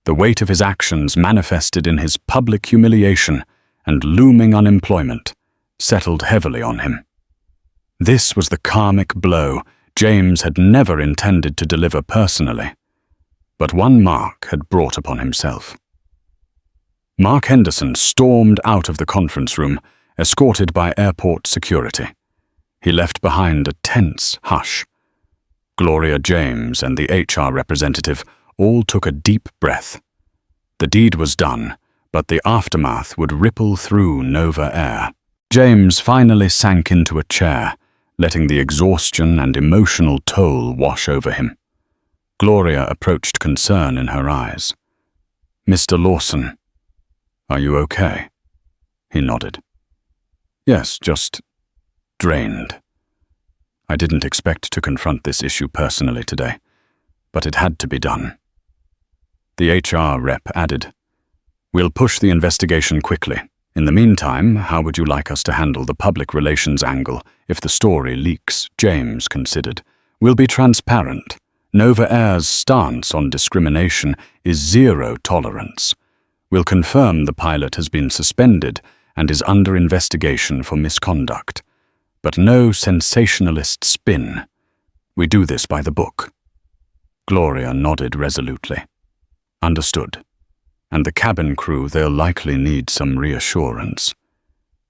The weight of his actions manifested in his public humiliation and looming unemployment settled heavily on him. This was the karmic blow James had never intended to deliver personally, but one Mark had brought upon himself. Mark Henderson stormed out of the conference room, escorted by airport security. He left behind a tense hush. Gloria, James, and the HR representative all took a deep breath. The deed was done, but the aftermath would ripple through Nova Air. James finally sank into a chair, letting the exhaustion and emotional toll wash over him. Gloria approached concern in her eyes. "Mr. Lawson, are you okay?" He nodded. "Yes, just drained. I didn't expect to confront this issue personally today, but it had to be done." The HR rep added, "We'll push the investigation quickly. In the meantime, how would you like us to handle the public relations angle if the story leaks?" James considered. "We'll be transparent. Nova Air's stance on discrimination is zero tolerance. We'll confirm the pilot has been suspended and is under investigation for misconduct. But no sensationalist spin. We do this by the book." Gloria nodded resolutely. "Understood. And the cabin crew, they'll likely need some reassurance."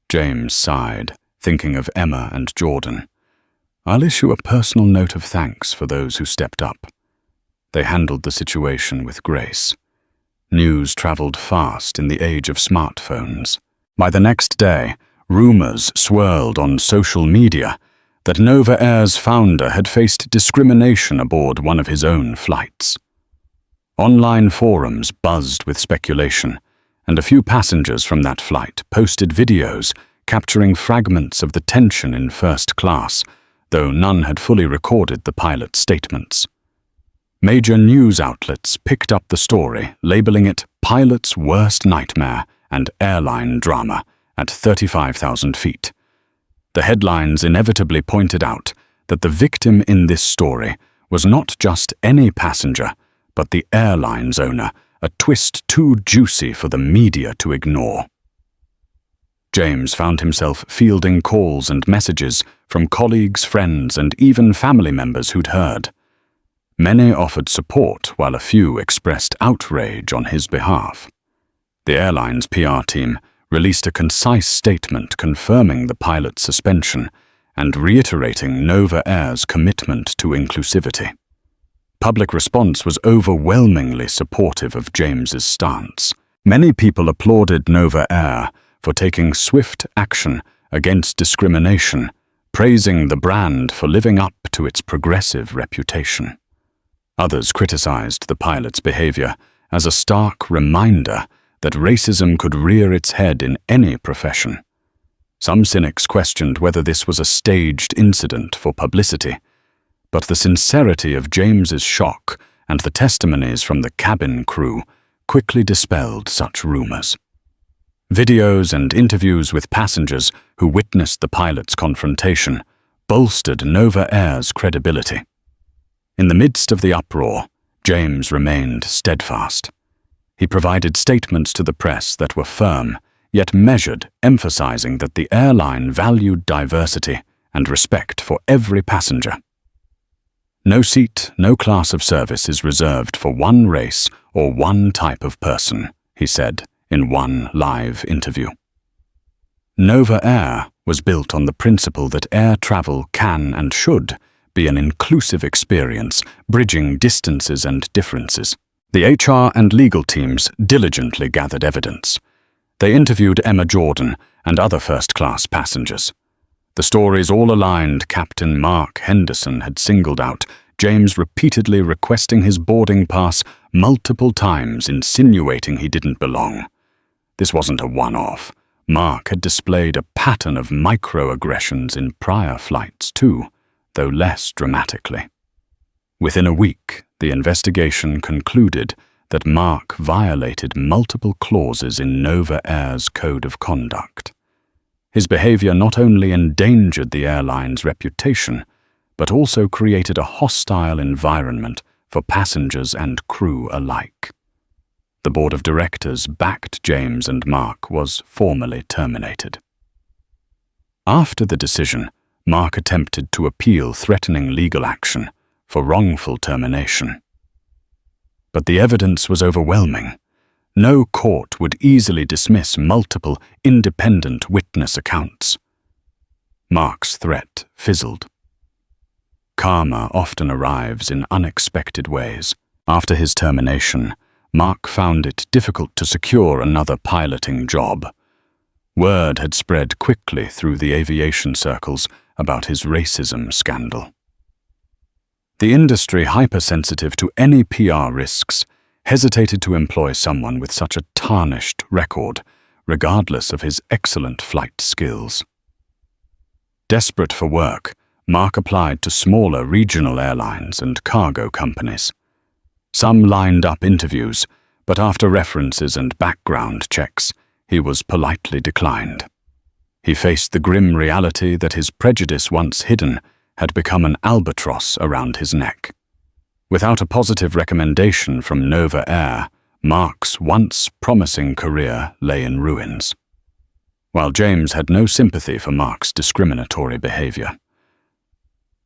James sighed, thinking of Emma and Jordan. "I'll issue a personal note of thanks for those who stepped up. They handled the situation with grace." News traveled fast in the age of smartphones. By the next day, rumors swirled on social media that Nova Air's founder had faced discrimination aboard one of his own flights. Online forums buzzed with speculation, and a few passengers from that flight posted videos capturing fragments of the tension in first class, though none had fully recorded the pilot's statements. Major news outlets picked up the story, labeling it "Pilot's Worst Nightmare" and "Airline Drama" at 35,000 feet. The headlines inevitably pointed out that the victim in this story was not just any passenger, but the airline's owner, a twist too juicy for the media to ignore. James found himself fielding calls and messages from colleagues, friends, and even family members who'd heard. Many offered support, while a few expressed outrage on his behalf. The airline's PR team released a concise statement confirming the pilot's suspension and reiterating Nova Air's commitment to inclusivity. Public response was overwhelmingly supportive of James's stance. Many people applauded Nova Air for taking swift action against discrimination, praising the brand for living up to its progressive reputation. Others criticized the pilot's behavior as a stark reminder that racism could rear its head in any profession. Some cynics questioned whether this was a staged incident for publicity, but the sincerity of James's shock and the testimonies from the cabin crew quickly dispelled such rumors. Videos and interviews with passengers who witnessed the pilot's confrontation bolstered Nova Air's credibility. In the midst of the uproar, James remained steadfast. He provided statements to the press that were firm, yet measured, emphasizing that the airline valued diversity and respect for every passenger. "No seat, no class of service is reserved for one race or one type of person," he said in one live interview. Nova Air was built on the principle that air travel can and should be an inclusive experience, bridging distances and differences. The HR and legal teams diligently gathered evidence. They interviewed Emma Jordan and other first-class passengers. The stories all aligned. Captain Mark Henderson had singled out James, repeatedly requesting his boarding pass multiple times, insinuating he didn't belong. This wasn't a one-off. Mark had displayed a pattern of microaggressions in prior flights too, though less dramatically. Within a week, the investigation concluded that Mark violated multiple clauses in Nova Air's code of conduct. His behavior not only endangered the airline's reputation, but also created a hostile environment for passengers and crew alike. The board of directors backed James, and Mark was formally terminated. After the decision, Mark attempted to appeal, threatening legal action for wrongful termination. But the evidence was overwhelming. No court would easily dismiss multiple independent witness accounts. Mark's threat fizzled. Karma often arrives in unexpected ways. After his termination, Mark found it difficult to secure another piloting job. Word had spread quickly through the aviation circles about his racism scandal. The industry, hypersensitive to any PR risks, hesitated to employ someone with such a tarnished record, regardless of his excellent flight skills. Desperate for work, Mark applied to smaller regional airlines and cargo companies. Some lined up interviews, but after references and background checks, he was politely declined. He faced the grim reality that his prejudice, once hidden, had become an albatross around his neck. Without a positive recommendation from Nova Air, Mark's once promising career lay in ruins. While James had no sympathy for Mark's discriminatory behavior,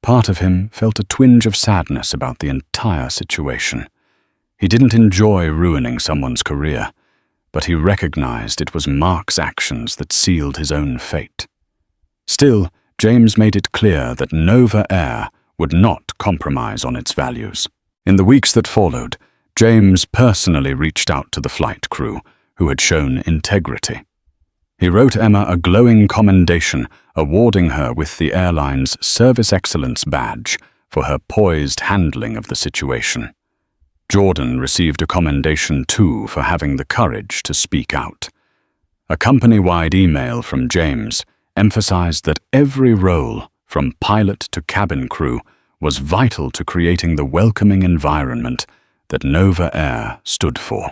part of him felt a twinge of sadness about the entire situation. He didn't enjoy ruining someone's career, but he recognized it was Mark's actions that sealed his own fate. Still, James made it clear that Nova Air would not compromise on its values. In the weeks that followed, James personally reached out to the flight crew, who had shown integrity. He wrote Emma a glowing commendation, awarding her with the airline's Service Excellence Badge for her poised handling of the situation. Jordan received a commendation too for having the courage to speak out. A company-wide email from James emphasized that every role, from pilot to cabin crew, was vital to creating the welcoming environment that Nova Air stood for.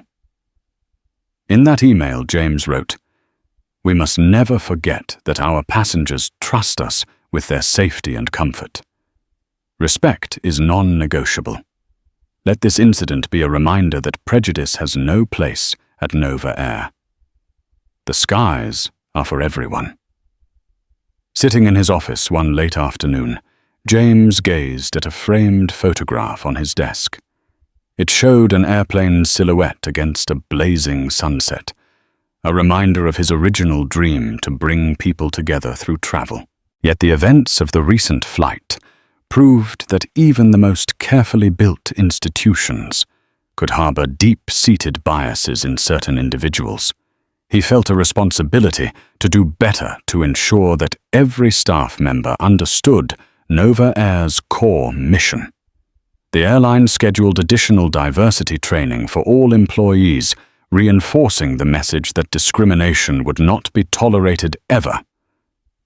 In that email, James wrote, "We must never forget that our passengers trust us with their safety and comfort. Respect is non-negotiable. Let this incident be a reminder that prejudice has no place at Nova Air. The skies are for everyone." Sitting in his office one late afternoon, James gazed at a framed photograph on his desk. It showed an airplane's silhouette against a blazing sunset, a reminder of his original dream to bring people together through travel. Yet the events of the recent flight proved that even the most carefully built institutions could harbor deep-seated biases in certain individuals. He felt a responsibility to do better to ensure that every staff member understood Nova Air's core mission. The airline scheduled additional diversity training for all employees, reinforcing the message that discrimination would not be tolerated ever.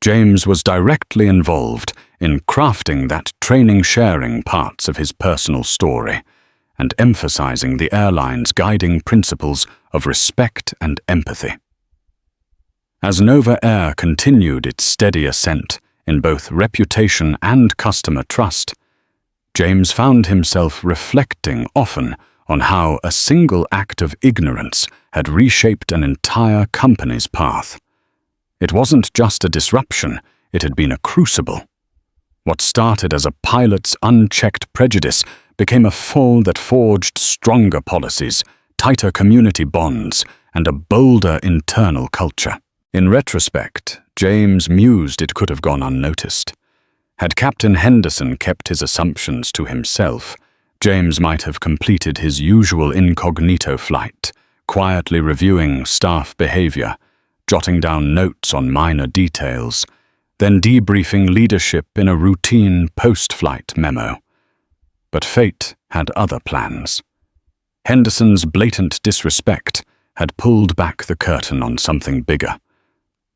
James was directly involved in crafting that training, sharing parts of his personal story, and emphasizing the airline's guiding principles of respect and empathy. As Nova Air continued its steady ascent in both reputation and customer trust, James found himself reflecting often on how a single act of ignorance had reshaped an entire company's path. It wasn't just a disruption, it had been a crucible. What started as a pilot's unchecked prejudice became a fall that forged stronger policies, tighter community bonds, and a bolder internal culture. In retrospect, James mused it could have gone unnoticed. Had Captain Henderson kept his assumptions to himself, James might have completed his usual incognito flight, quietly reviewing staff behavior, jotting down notes on minor details, then debriefing leadership in a routine post-flight memo. But fate had other plans. Henderson's blatant disrespect had pulled back the curtain on something bigger.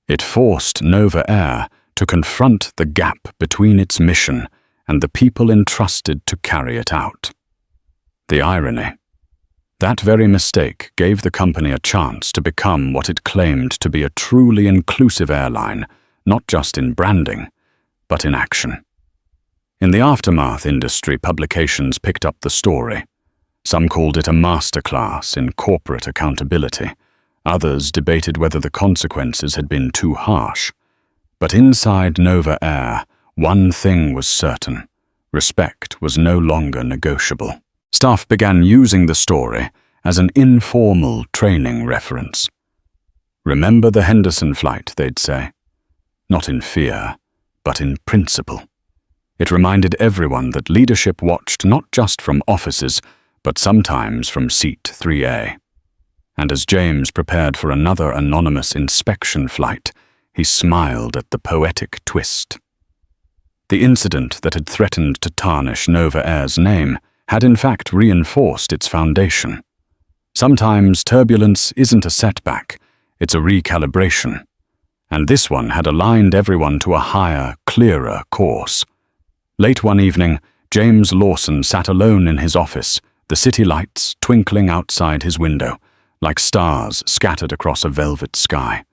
It forced Nova Air to confront the gap between its mission and the people entrusted to carry it out. The irony. That very mistake gave the company a chance to become what it claimed to be a truly inclusive airline, not just in branding, but in action. In the aftermath, industry publications picked up the story. Some called it a masterclass in corporate accountability. Others debated whether the consequences had been too harsh. But inside Nova Air, one thing was certain: respect was no longer negotiable. Staff began using the story as an informal training reference. "Remember the Henderson flight," they'd say. Not in fear, but in principle. It reminded everyone that leadership watched not just from offices, but sometimes from seat 3A. And as James prepared for another anonymous inspection flight, he smiled at the poetic twist. The incident that had threatened to tarnish Nova Air's name had in fact reinforced its foundation. Sometimes turbulence isn't a setback, it's a recalibration. And this one had aligned everyone to a higher, clearer course. Late one evening, James Lawson sat alone in his office, the city lights twinkling outside his window, like stars scattered across a velvet sky.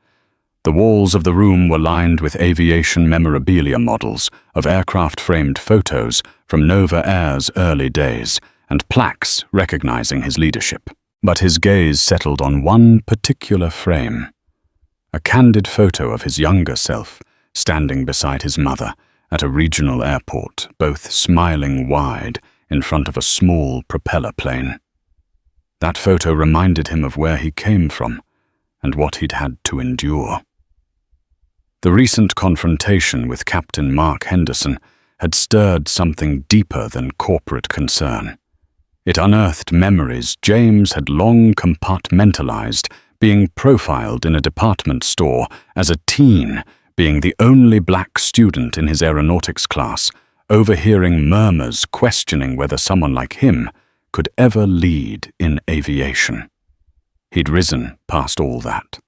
The walls of the room were lined with aviation memorabilia models of aircraft-framed photos from Nova Air's early days and plaques recognizing his leadership. But his gaze settled on one particular frame. A candid photo of his younger self, standing beside his mother at a regional airport, both smiling wide in front of a small propeller plane. That photo reminded him of where he came from and what he'd had to endure. The recent confrontation with Captain Mark Henderson had stirred something deeper than corporate concern. It unearthed memories James had long compartmentalized, being profiled in a department store as a teen, being the only black student in his aeronautics class, overhearing murmurs questioning whether someone like him could ever lead in aviation. He'd risen past all that.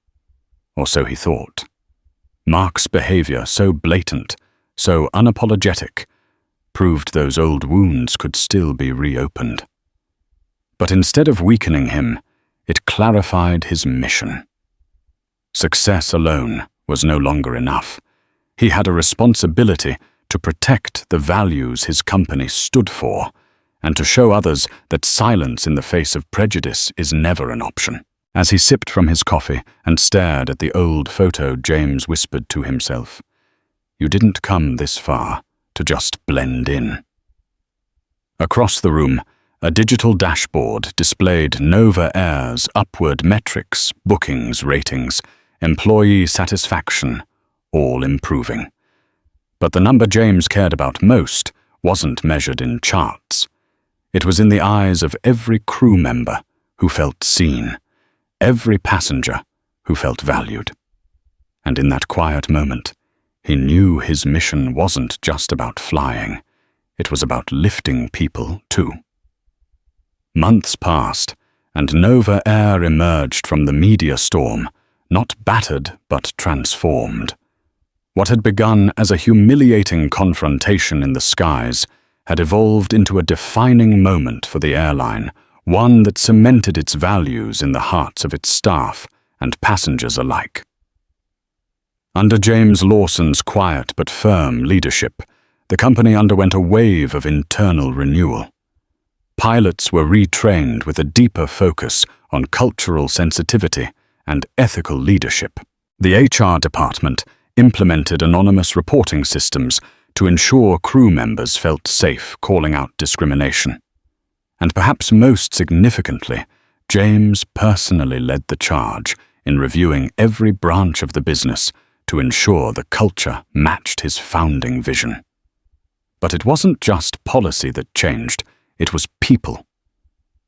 Or so he thought. Mark's behavior, so blatant, so unapologetic, proved those old wounds could still be reopened. But instead of weakening him, it clarified his mission. Success alone was no longer enough. He had a responsibility to protect the values his company stood for, and to show others that silence in the face of prejudice is never an option. As he sipped from his coffee and stared at the old photo, James whispered to himself, "You didn't come this far to just blend in." Across the room, a digital dashboard displayed Nova Air's upward metrics, bookings, ratings, employee satisfaction, all improving. But the number James cared about most wasn't measured in charts. It was in the eyes of every crew member who felt seen, every passenger who felt valued. And in that quiet moment, he knew his mission wasn't just about flying. It was about lifting people, too. Months passed, and Nova Air emerged from the media storm, not battered but transformed. What had begun as a humiliating confrontation in the skies had evolved into a defining moment for the airline, one that cemented its values in the hearts of its staff and passengers alike. Under James Lawson's quiet but firm leadership, the company underwent a wave of internal renewal. Pilots were retrained with a deeper focus on cultural sensitivity and ethical leadership. The HR department implemented anonymous reporting systems to ensure crew members felt safe calling out discrimination. And perhaps most significantly, James personally led the charge in reviewing every branch of the business to ensure the culture matched his founding vision. But it wasn't just policy that changed, it was people.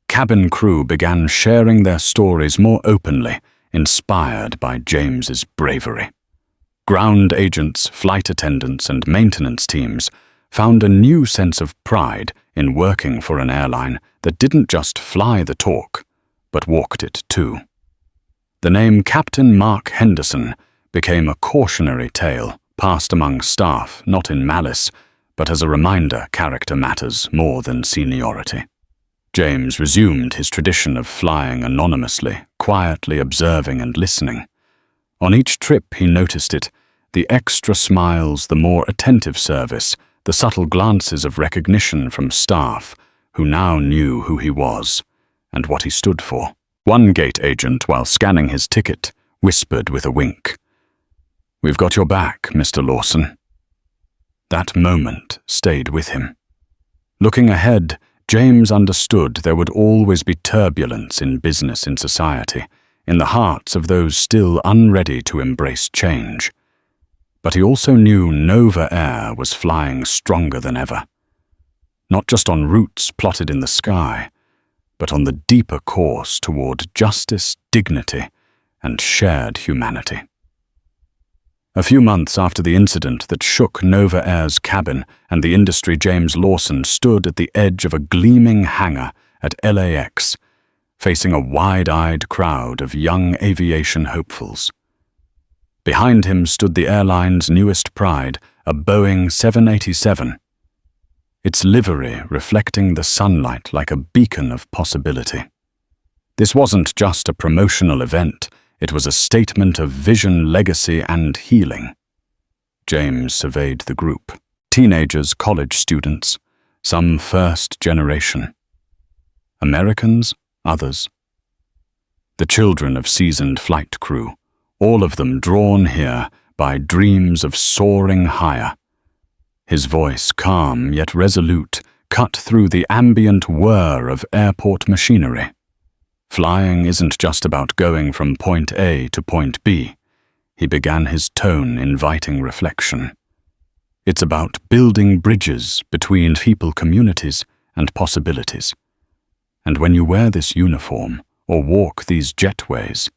Cabin crew began sharing their stories more openly, inspired by James's bravery. Ground agents, flight attendants, and maintenance teams found a new sense of pride in working for an airline that didn't just fly the talk, but walked it too. The name Captain Mark Henderson became a cautionary tale passed among staff, not in malice, but as a reminder character matters more than seniority. James resumed his tradition of flying anonymously, quietly observing and listening. On each trip he noticed it, the extra smiles, the more attentive service, the subtle glances of recognition from staff who now knew who he was and what he stood for. One gate agent, while scanning his ticket, whispered with a wink, "We've got your back, Mr. Lawson." That moment stayed with him. Looking ahead, James understood there would always be turbulence in business and society, in the hearts of those still unready to embrace change. But he also knew Nova Air was flying stronger than ever. Not just on routes plotted in the sky, but on the deeper course toward justice, dignity, and shared humanity. A few months after the incident that shook Nova Air's cabin and the industry, James Lawson stood at the edge of a gleaming hangar at LAX, facing a wide-eyed crowd of young aviation hopefuls. Behind him stood the airline's newest pride, a Boeing 787, its livery reflecting the sunlight like a beacon of possibility. This wasn't just a promotional event, it was a statement of vision, legacy, and healing. James surveyed the group. Teenagers, college students, some first generation. Americans, others. The children of seasoned flight crew, all of them drawn here by dreams of soaring higher. His voice, calm yet resolute, cut through the ambient whir of airport machinery. Flying isn't just about going from point A to point B. He began his tone inviting reflection. It's about building bridges between people, communities, and possibilities. And when you wear this uniform or walk these jetways,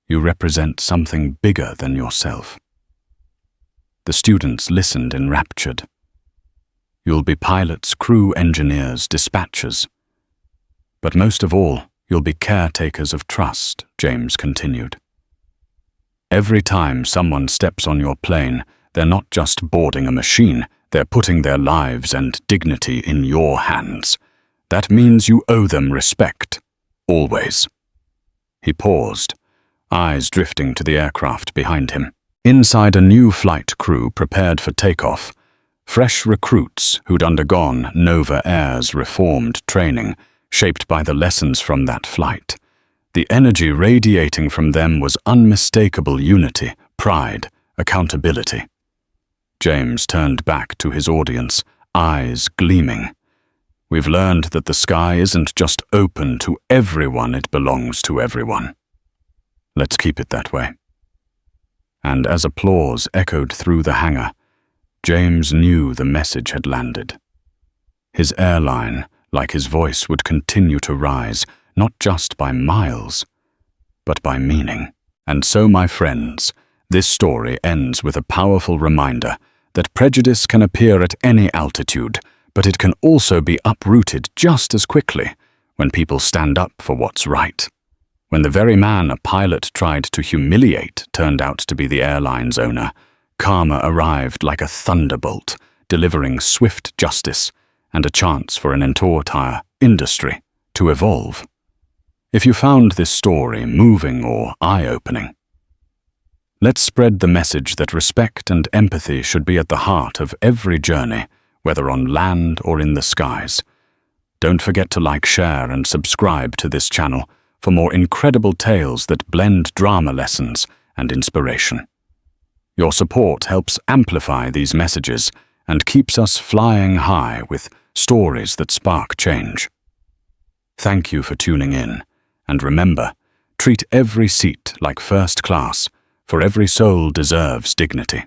you represent something bigger than yourself. The students listened enraptured. You'll be pilots, crew, engineers, dispatchers. But most of all, you'll be caretakers of trust, James continued. Every time someone steps on your plane, they're not just boarding a machine, they're putting their lives and dignity in your hands. That means you owe them respect, always. He paused, eyes drifting to the aircraft behind him. Inside, a new flight crew prepared for takeoff, fresh recruits who'd undergone Nova Air's reformed training, shaped by the lessons from that flight. The energy radiating from them was unmistakable unity, pride, accountability. James turned back to his audience, eyes gleaming. We've learned that the sky isn't just open to everyone, it belongs to everyone. Let's keep it that way. And as applause echoed through the hangar, James knew the message had landed. His airline, like his voice, would continue to rise, not just by miles, but by meaning. And so, my friends, this story ends with a powerful reminder that prejudice can appear at any altitude, but it can also be uprooted just as quickly when people stand up for what's right. When the very man a pilot tried to humiliate turned out to be the airline's owner, karma arrived like a thunderbolt, delivering swift justice and a chance for an entire industry to evolve. If you found this story moving or eye-opening, let's spread the message that respect and empathy should be at the heart of every journey, whether on land or in the skies. Don't forget to like, share, and subscribe to this channel for more incredible tales that blend drama lessons and inspiration. Your support helps amplify these messages and keeps us flying high with stories that spark change. Thank you for tuning in, and remember, treat every seat like first class, for every soul deserves dignity.